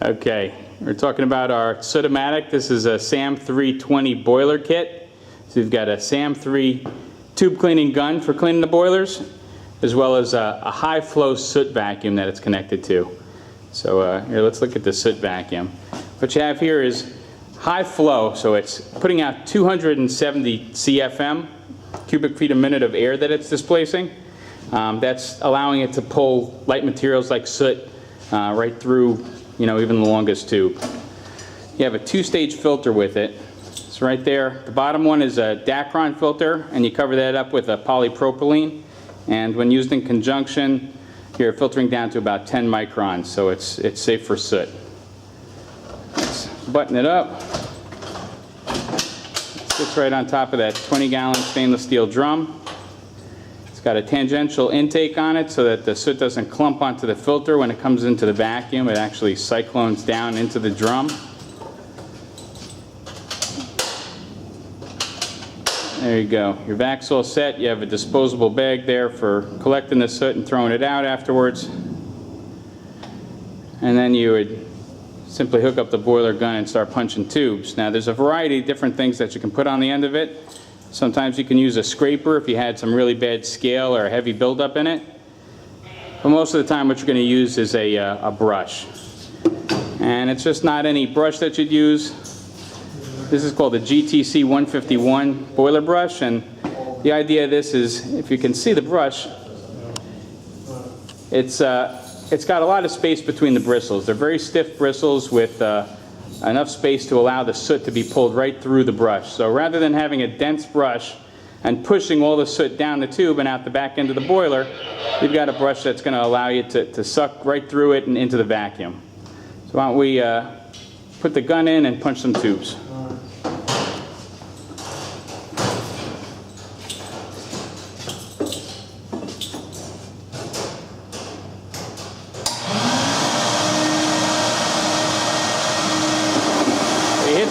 Okay, we're talking about our Soot-O-Matic. This is a SAM3-20 boiler kit. So you've got a SAM3 tube cleaning gun for cleaning the boilers, as well as a high flow soot vacuum that it's connected to. So here, let's look at the soot vacuum. What you have here is high flow, so it's putting out 270 CFM, cubic feet a minute of air that it's displacing. That's allowing it to pull light materials like soot right through, even the longest tube. You have a two-stage filter with it. It's right there. The bottom one is a Dacron filter, and you cover that up with a polypropylene. And when used in conjunction, you're filtering down to about 10 microns, so it's safe for soot. Let's button it up. It sits right on top of that 20-gallon stainless steel drum. It's got a tangential intake on it so that the soot doesn't clump onto the filter when it comes into the vacuum. It actually cyclones down into the drum. There you go. Your vac's all set. You have a disposable bag there for collecting the soot and throwing it out afterwards. And then you would simply hook up the boiler gun and start punching tubes. Now there's a variety of different things that you can put on the end of it. Sometimes you can use a scraper if you had some really bad scale or a heavy buildup in it. But most of the time what you're going to use is a brush. And it's just not any brush that you'd use. This is called the GTC 151 boiler brush, and the idea of this is, if you can see the brush, it's got a lot of space between the bristles. They're very stiff bristles with enough space to allow the soot to be pulled right through the brush. So rather than having a dense brush and pushing all the soot down the tube and out the back end of the boiler, you've got a brush that's going to allow you to suck right through it and into the vacuum. So why don't we put the gun in and punch some tubes.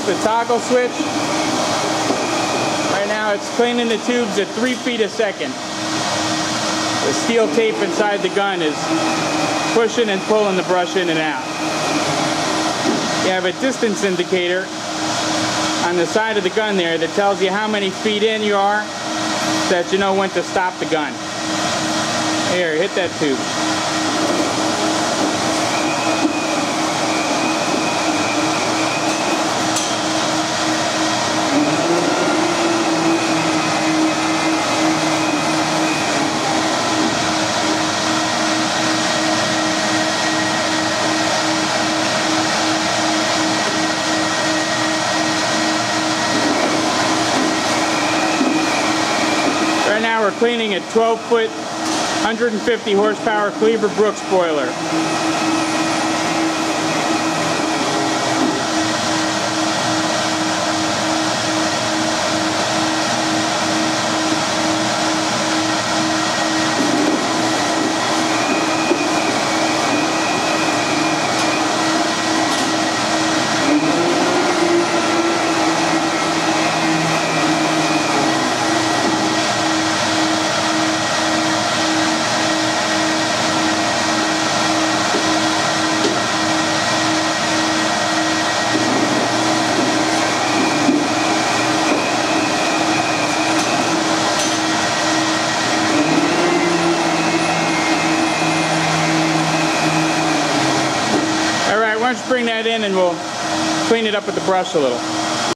The toggle switch. Right now it's cleaning the tubes at 3 feet a second. The steel tape inside the gun is pushing and pulling the brush in and out. You have a distance indicator on the side of the gun there that tells you how many feet in you are, so that you know when to stop the gun. Here, hit that tube. Right now we're cleaning a 12-foot, 150 horsepower Cleaver Brooks boiler. Why don't you bring that in and we'll clean it up with the brush a little.